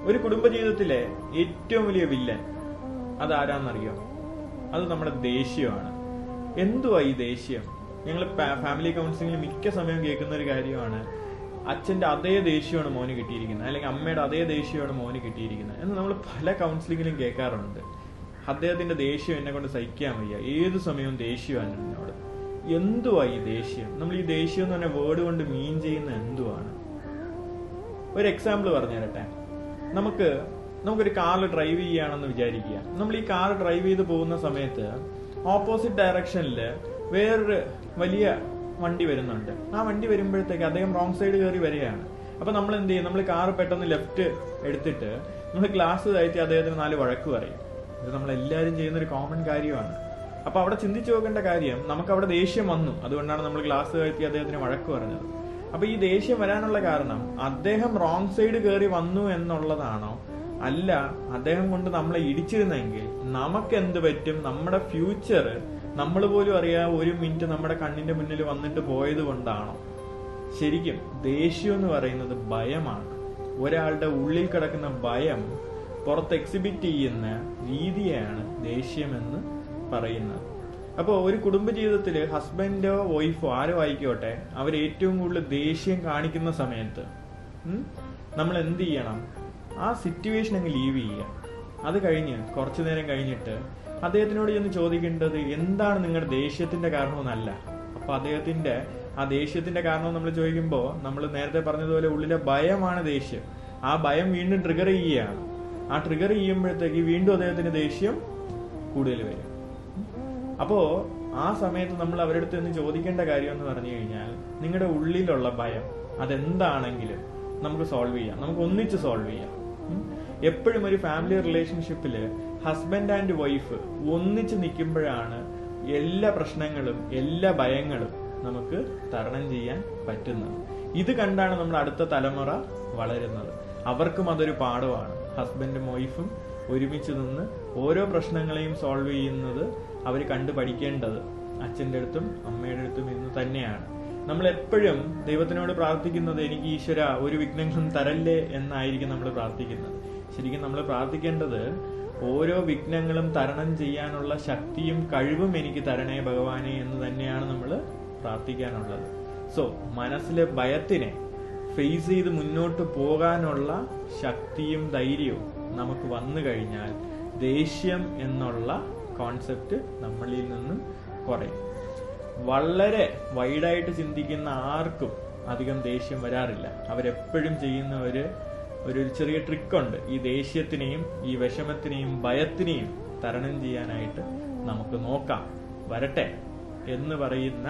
ഒരു കുടുംബജീവിതത്തിലെ ഏറ്റവും വലിയ വില്ലൻ അതാരാന്നറിയോ? അത് നമ്മുടെ ദേഷ്യമാണ്. എന്തുവാ ഈ ദേഷ്യം? ഞങ്ങൾ ഫാമിലി കൗൺസിലിംഗിൽ മിക്ക സമയം കേൾക്കുന്ന ഒരു കാര്യമാണ്, അച്ഛന്റെ അതേ ദേഷ്യമാണ് മോന് കിട്ടിയിരിക്കുന്നത്, അല്ലെങ്കിൽ അമ്മയുടെ അതേ ദേഷ്യമാണ് മോന് കിട്ടിയിരിക്കുന്നത് എന്ന് നമ്മൾ പല കൗൺസിലിംഗിലും കേൾക്കാറുണ്ട്. അദ്ദേഹത്തിന്റെ ദേഷ്യം എന്നെ കൊണ്ട് സഹിക്കാൻ വയ്യ, ഏതു സമയവും ദേഷ്യമാണ് എന്നോട്. എന്തുവാ ഈ ദേഷ്യം? നമ്മൾ ഈ ദേഷ്യം എന്ന് പറഞ്ഞ വേർഡ് കൊണ്ട് മീൻ ചെയ്യുന്ന എന്തുവാണ്? ഒരു എക്സാമ്പിൾ പറഞ്ഞു തരട്ടെ. നമുക്കൊരു കാർ ഡ്രൈവ് ചെയ്യുകയാണെന്ന് വിചാരിക്കുക. നമ്മൾ ഈ കാർ ഡ്രൈവ് ചെയ്ത് പോകുന്ന സമയത്ത് ഓപ്പോസിറ്റ് ഡയറക്ഷനിൽ വേറൊരു വലിയ വണ്ടി വരുന്നുണ്ട്. ആ വണ്ടി വരുമ്പോഴത്തേക്ക് അദ്ദേഹം റോങ് സൈഡ് കയറി വരികയാണ്. അപ്പൊ നമ്മൾ എന്ത് ചെയ്യും? നമ്മൾ കാർ പെട്ടെന്ന് ലെഫ്റ്റ് എടുത്തിട്ട് നമ്മൾ ഗ്ലാസ് താഴ്ത്തി അദ്ദേഹത്തിന് 4 വഴക്ക് പറയും. ഇത് നമ്മളെല്ലാവരും ചെയ്യുന്ന ഒരു കോമൺ കാര്യമാണ്. അപ്പൊ അവിടെ ചിന്തിച്ചു നോക്കേണ്ട കാര്യം, നമുക്ക് അവിടെ ദേഷ്യം വന്നു, അതുകൊണ്ടാണ് നമ്മൾ ഗ്ലാസ് താഴ്ത്തി അദ്ദേഹത്തിന് വഴക്ക് പറഞ്ഞത്. അപ്പൊ ഈ ദേഷ്യം വരാനുള്ള കാരണം അദ്ദേഹം റോങ് സൈഡ് കയറി വന്നു എന്നുള്ളതാണോ? അല്ല, അദ്ദേഹം കൊണ്ട് നമ്മളെ ഇടിച്ചിരുന്നെങ്കിൽ നമുക്ക് എന്ത് പറ്റും? നമ്മുടെ ഫ്യൂച്ചർ നമ്മൾ പോലും അറിയാതെ 1 മിനിറ്റ് നമ്മുടെ കണ്ണിന്റെ മുന്നിൽ വന്നിട്ട് പോയത് കൊണ്ടാണോ? ശരിക്കും ദേഷ്യം എന്ന് പറയുന്നത് ഭയമാണ്. ഒരാളുടെ ഉള്ളിൽ കിടക്കുന്ന ഭയം പുറത്ത് എക്സിബിറ്റ് ചെയ്യുന്ന രീതിയാണ് ദേഷ്യമെന്ന് പറയുന്നത്. അപ്പോൾ ഒരു കുടുംബജീവിതത്തില് ഹസ്ബൻഡോ വൈഫോ ആരോ ആയിക്കോട്ടെ, അവർ ഏറ്റവും കൂടുതൽ ദേഷ്യം കാണിക്കുന്ന സമയത്ത് നമ്മൾ എന്ത് ചെയ്യണം? ആ സിറ്റുവേഷൻ അങ്ങ് ലീവ് ചെയ്യുക. അത് കഴിഞ്ഞ് കുറച്ചു നേരം കഴിഞ്ഞിട്ട് അദ്ദേഹത്തിനോട് ചെന്ന് ചോദിക്കേണ്ടത് എന്താണ് നിങ്ങളുടെ ദേഷ്യത്തിന്റെ കാരണമെന്നല്ല. അപ്പൊ അദ്ദേഹത്തിന്റെ ആ ദേഷ്യത്തിന്റെ കാരണം നമ്മൾ ചോദിക്കുമ്പോൾ നമ്മൾ നേരത്തെ പറഞ്ഞതുപോലെ ഉള്ളിലെ ഭയമാണ് ദേഷ്യം. ആ ഭയം വീണ്ടും ട്രിഗർ ചെയ്യുകയാണ്. ആ ട്രിഗർ ചെയ്യുമ്പോഴത്തേക്ക് വീണ്ടും അദ്ദേഹത്തിന് ദേഷ്യം കൂടുതൽ വരും. അപ്പോ ആ സമയത്ത് നമ്മൾ അവരുടെ അടുത്ത് നിന്ന് ചോദിക്കേണ്ട കാര്യം എന്ന് പറഞ്ഞു കഴിഞ്ഞാൽ, നിങ്ങളുടെ ഉള്ളിലുള്ള ഭയം അതെന്താണെങ്കിലും നമുക്ക് സോൾവ് ചെയ്യാം, നമുക്ക് ഒന്നിച്ച് സോൾവ് ചെയ്യാം. എപ്പോഴും ഒരു ഫാമിലി റിലേഷൻഷിപ്പില് ഹസ്ബൻഡ് ആൻഡ് വൈഫ് ഒന്നിച്ച് നിൽക്കുമ്പോഴാണ് എല്ലാ പ്രശ്നങ്ങളും എല്ലാ ഭയങ്ങളും നമുക്ക് തരണം ചെയ്യാൻ പറ്റുന്നത്. ഇത് കണ്ടാണ് നമ്മുടെ അടുത്ത തലമുറ വളരുന്നത്. അവർക്കും അതൊരു പാഠമാണ്. ഹസ്ബൻഡും വൈഫും ഒരുമിച്ച് നിന്ന് ഓരോ പ്രശ്നങ്ങളെയും സോൾവ് ചെയ്യുന്നത് അവർ കണ്ടു പഠിക്കേണ്ടത് അച്ഛൻ്റെ അടുത്തും അമ്മയുടെ അടുത്തും ഇന്ന് തന്നെയാണ്. നമ്മൾ എപ്പോഴും ദൈവത്തിനോട് പ്രാർത്ഥിക്കുന്നത്, എനിക്ക് ഈശ്വര ഒരു വിഘ്നങ്ങളും തരല്ലേ എന്നായിരിക്കും നമ്മൾ പ്രാർത്ഥിക്കുന്നത്. ശരിക്കും നമ്മൾ പ്രാർത്ഥിക്കേണ്ടത്, ഓരോ വിഘ്നങ്ങളും തരണം ചെയ്യാനുള്ള ശക്തിയും കഴിവും എനിക്ക് തരണേ ഭഗവാനെ എന്ന് തന്നെയാണ് നമ്മൾ പ്രാർത്ഥിക്കാനുള്ളത്. സോ മനസ്സിലെ ഭയത്തിനെ ഫേസ് ചെയ്ത് മുന്നോട്ട് പോകാനുള്ള ശക്തിയും ധൈര്യവും നമുക്ക് വന്നു കഴിഞ്ഞാൽ ദേഷ്യം എന്നുള്ള കോൺസെപ്റ്റ് നമ്മളിൽ നിന്നും കുറയും. വളരെ വൈഡായിട്ട് ചിന്തിക്കുന്ന ആർക്കും അധികം ദേഷ്യം വരാറില്ല. അവരെപ്പോഴും ചെയ്യുന്ന ഒരു ചെറിയ ട്രിക്കുണ്ട്. ഈ ദേഷ്യത്തിനെയും ഈ വിഷമത്തിനെയും ഭയത്തിനെയും തരണം ചെയ്യാനായിട്ട് നമുക്ക് നോക്കാം, വരട്ടെ എന്ന് പറയുന്ന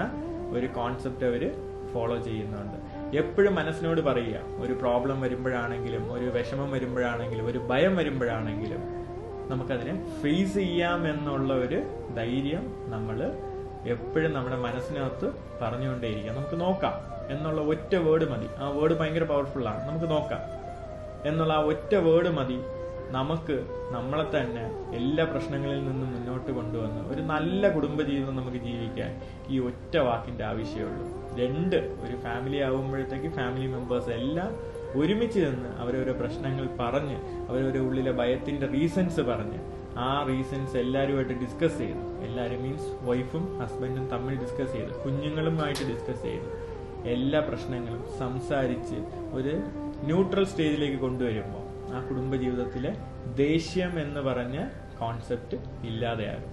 ഒരു കോൺസെപ്റ്റ് അവര് ഫോളോ ചെയ്യുന്നുണ്ട്. എപ്പോഴും മനസ്സിനോട് പറയുക, ഒരു പ്രോബ്ലം വരുമ്പോഴാണെങ്കിലും ഒരു വിഷമം വരുമ്പോഴാണെങ്കിലും ഒരു ഭയം വരുമ്പോഴാണെങ്കിലും നമുക്കതിനെ ഫേസ് ചെയ്യാം എന്നുള്ള ഒരു ധൈര്യം നമ്മൾ എപ്പോഴും നമ്മുടെ മനസ്സിനകത്ത് പറഞ്ഞുകൊണ്ടേയിരിക്കുക. നമുക്ക് നോക്കാം എന്നുള്ള ഒറ്റ വേർഡ് മതി. ആ വേർഡ് ഭയങ്കര പവർഫുള്ളാണ്. നമുക്ക് നോക്കാം എന്നുള്ള ആ ഒറ്റ വേർഡ് മതി നമുക്ക് നമ്മളെ തന്നെ എല്ലാ പ്രശ്നങ്ങളിൽ നിന്നും മുന്നോട്ട് കൊണ്ടുവന്ന് ഒരു നല്ല കുടുംബജീവിതം നമുക്ക് ജീവിക്കാൻ ഈ ഒറ്റ വാക്കിന്റെ ആവശ്യമുള്ളൂ. ഒരു ഫാമിലി ആവുമ്പോഴത്തേക്ക് ഫാമിലി മെമ്പേഴ്സ് എല്ലാം ഒരുമിച്ച് നിന്ന് അവരോരോ പ്രശ്നങ്ങൾ പറഞ്ഞ് അവരവരുടെ ഉള്ളിലെ ഭയത്തിന്റെ റീസൺസ് പറഞ്ഞ് ആ റീസൺസ് എല്ലാവരുമായിട്ട് ഡിസ്കസ് ചെയ്തു, എല്ലാവരും മീൻസ് വൈഫും ഹസ്ബൻഡും തമ്മിൽ ഡിസ്കസ് ചെയ്ത് കുഞ്ഞുങ്ങളുമായിട്ട് ഡിസ്കസ് ചെയ്ത് എല്ലാ പ്രശ്നങ്ങളും സംസാരിച്ച് ഒരു ന്യൂട്രൽ സ്റ്റേജിലേക്ക് കൊണ്ടുവരുമ്പോൾ ആ കുടുംബജീവിതത്തിലെ ദേഷ്യം എന്ന് പറഞ്ഞ കോൺസെപ്റ്റ് ഇല്ലാതെയാകും.